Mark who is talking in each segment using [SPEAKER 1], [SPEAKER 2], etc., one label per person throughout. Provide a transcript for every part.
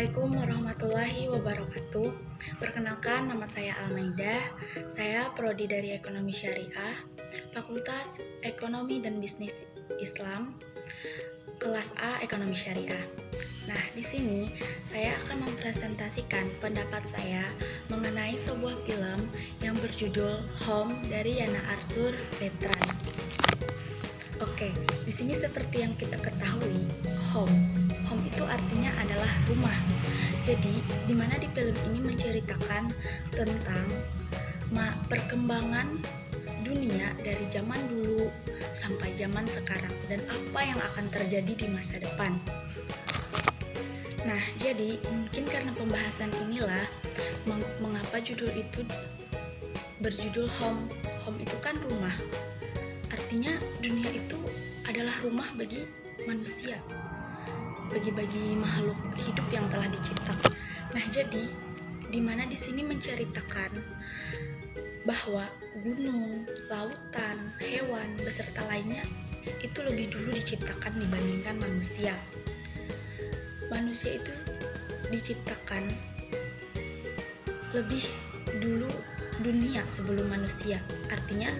[SPEAKER 1] Assalamualaikum warahmatullahi wabarakatuh. Perkenalkan, nama saya Almaidah. Saya prodi dari Ekonomi Syariah, Fakultas Ekonomi dan Bisnis Islam, kelas A Ekonomi Syariah. Nah, di sini saya akan mempresentasikan pendapat saya mengenai sebuah film yang berjudul Home dari Yana Arthur Bertrand. Oke, di sini seperti yang kita ketahui, home itu artinya adalah rumah. Jadi, di mana di film ini menceritakan tentang perkembangan dunia dari zaman dulu sampai zaman sekarang dan apa yang akan terjadi di masa depan. Nah, jadi mungkin karena pembahasan inilah mengapa judul itu berjudul Home. Home itu kan rumah. Artinya dunia itu adalah rumah bagi manusia, bagi makhluk hidup yang telah diciptakan. Nah, jadi di mana di sini menceritakan bahwa gunung, lautan, hewan beserta lainnya itu lebih dulu diciptakan dibandingkan manusia. Manusia itu diciptakan lebih dulu dunia sebelum manusia. Artinya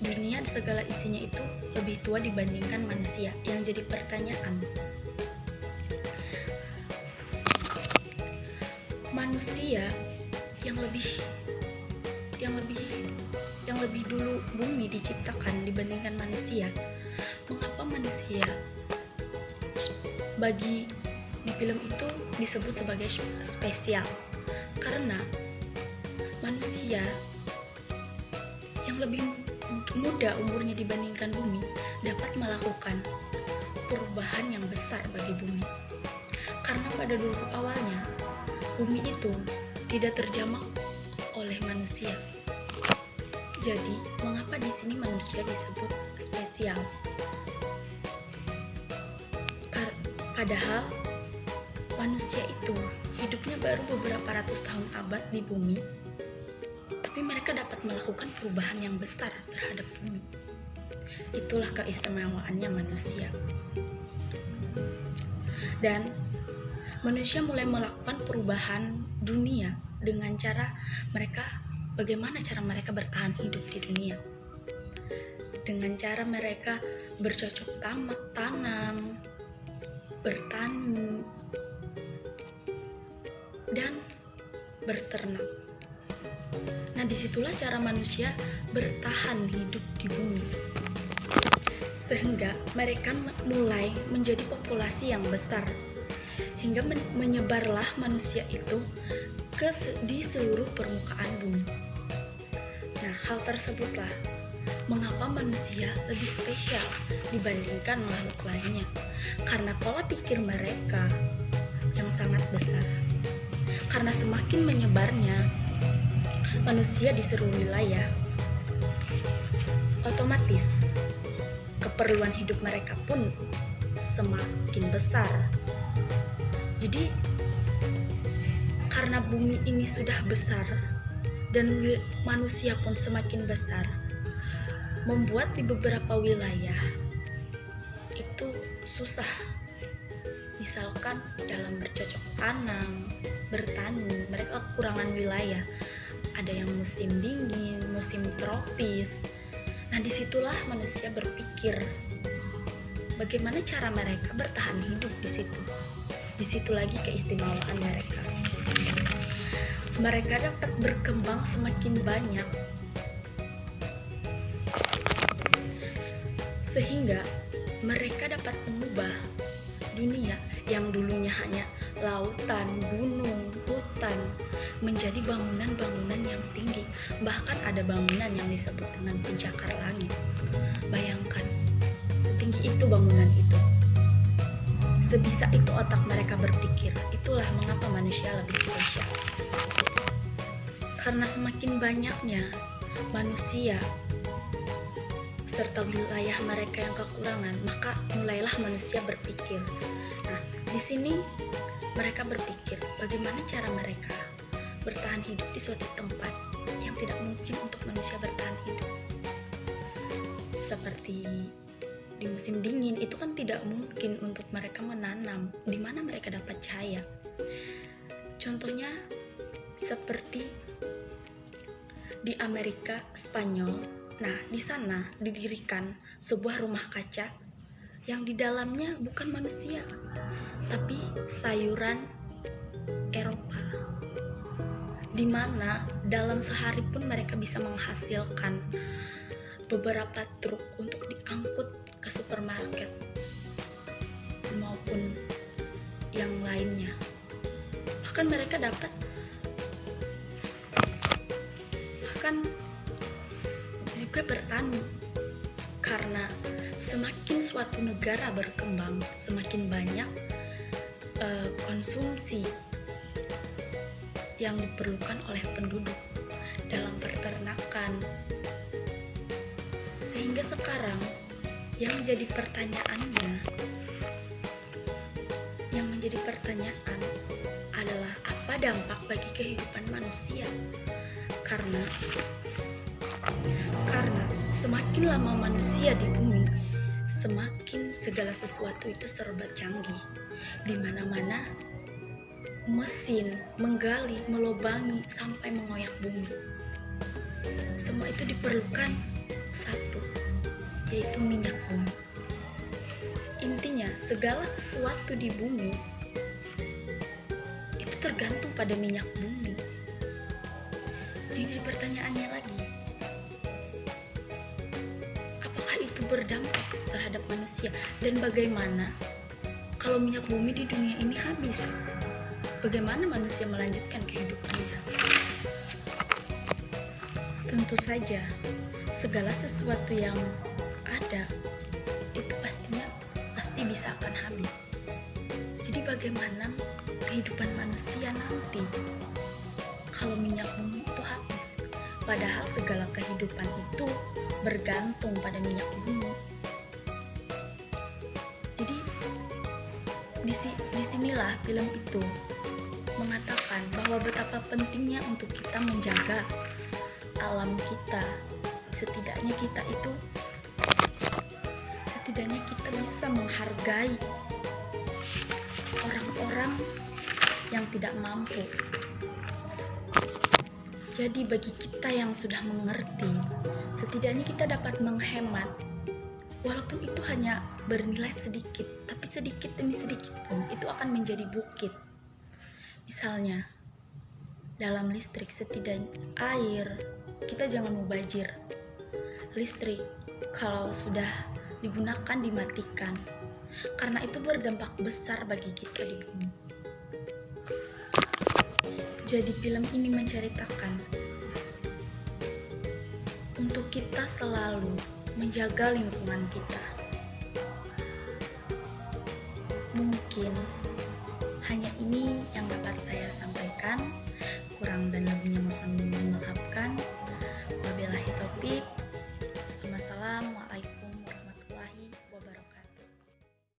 [SPEAKER 1] dunia segala isinya itu lebih tua dibandingkan manusia. Yang jadi pertanyaan, manusia yang lebih dulu bumi diciptakan dibandingkan manusia, mengapa manusia bagi di film itu disebut sebagai spesial? Karena manusia yang lebih muda umurnya dibandingkan bumi dapat melakukan perubahan yang besar bagi bumi. Karena pada dulu awalnya bumi itu tidak terjamah oleh manusia. Jadi, mengapa di sini manusia disebut spesial? Padahal manusia itu hidupnya baru beberapa ratus tahun abad di bumi, tapi mereka dapat melakukan perubahan yang besar terhadap bumi. Itulah keistimewaannya manusia. Dan manusia mulai melakukan perubahan dunia dengan cara bagaimana cara mereka bertahan hidup di dunia. Dengan cara mereka bercocok tanam, bertani, dan berternak. Nah, disitulah cara manusia bertahan hidup di bumi. Sehingga mereka mulai menjadi populasi yang besar. Hingga menyebarlah manusia itu di seluruh permukaan bumi. Nah, hal tersebutlah mengapa manusia lebih spesial dibandingkan makhluk lainnya. Karena pola pikir mereka yang sangat besar. Karena semakin menyebarnya manusia di seluruh wilayah, otomatis keperluan hidup mereka pun semakin besar. Jadi karena bumi ini sudah besar dan manusia pun semakin besar, membuat di beberapa wilayah itu susah. Misalkan dalam bercocok tanam, bertani, mereka kekurangan wilayah. Ada yang musim dingin, musim tropis. Nah, disitulah manusia berpikir bagaimana cara mereka bertahan hidup di situ. Di situ lagi keistimewaan mereka. Mereka dapat berkembang semakin banyak sehingga mereka dapat mengubah dunia yang dulunya hanya lautan, gunung, hutan menjadi bangunan-bangunan yang tinggi. Bahkan ada bangunan yang disebut dengan pencakar langit. Bayangkan, setinggi itu bangunan itu. Sebisa itu otak mereka berpikir. Itulah mengapa manusia lebih spesial. Karena semakin banyaknya manusia serta wilayah mereka yang kekurangan, maka mulailah manusia berpikir. Nah, di sini mereka berpikir bagaimana cara mereka bertahan hidup di suatu tempat yang tidak mungkin untuk manusia bertahan hidup. Seperti di musim dingin itu kan tidak mungkin untuk mereka menanam. Di mana mereka dapat cahaya? Contohnya seperti di Amerika Spanyol. Nah, di sana didirikan sebuah rumah kaca yang di dalamnya bukan manusia, tapi sayuran Eropa, di mana dalam sehari pun mereka bisa menghasilkan beberapa truk untuk diangkut ke supermarket maupun yang lainnya. Bahkan mereka juga bertani, karena semakin suatu negara berkembang, semakin banyak konsumsi yang diperlukan oleh penduduk dalam peternakan. Sehingga sekarang yang menjadi pertanyaan adalah apa dampak bagi kehidupan manusia? Karena semakin lama manusia di bumi, semakin segala sesuatu itu serba canggih. Di mana-mana mesin menggali, melobangi sampai mengoyak bumi. Semua itu diperlukan satu, yaitu minyak bumi. Intinya, segala sesuatu di bumi itu tergantung pada minyak bumi. Jadi pertanyaannya lagi, apakah itu berdampak terhadap manusia? Dan bagaimana kalau minyak bumi di dunia ini habis? Bagaimana manusia melanjutkan kehidupannya? Tentu saja, segala sesuatu yang ada itu pasti bisa akan habis. Jadi bagaimana kehidupan manusia nanti kalau minyak bumi itu habis? Padahal segala kehidupan itu bergantung pada minyak bumi. Jadi disinilah film itu mengatakan bahwa betapa pentingnya untuk kita menjaga alam kita. Setidaknya kita bisa menghargai orang-orang yang tidak mampu. Jadi bagi kita yang sudah mengerti, setidaknya kita dapat menghemat, walaupun itu hanya bernilai sedikit, tapi sedikit demi sedikit pun itu akan menjadi bukit. Misalnya dalam listrik, setidaknya air kita jangan mubazir. Listrik kalau sudah digunakan dimatikan, karena itu berdampak besar bagi kita di bumi. Jadi film ini menceritakan untuk kita selalu menjaga lingkungan kita. Mungkin hanya ini yang dapat saya sampaikan. Kurang dan lebihnya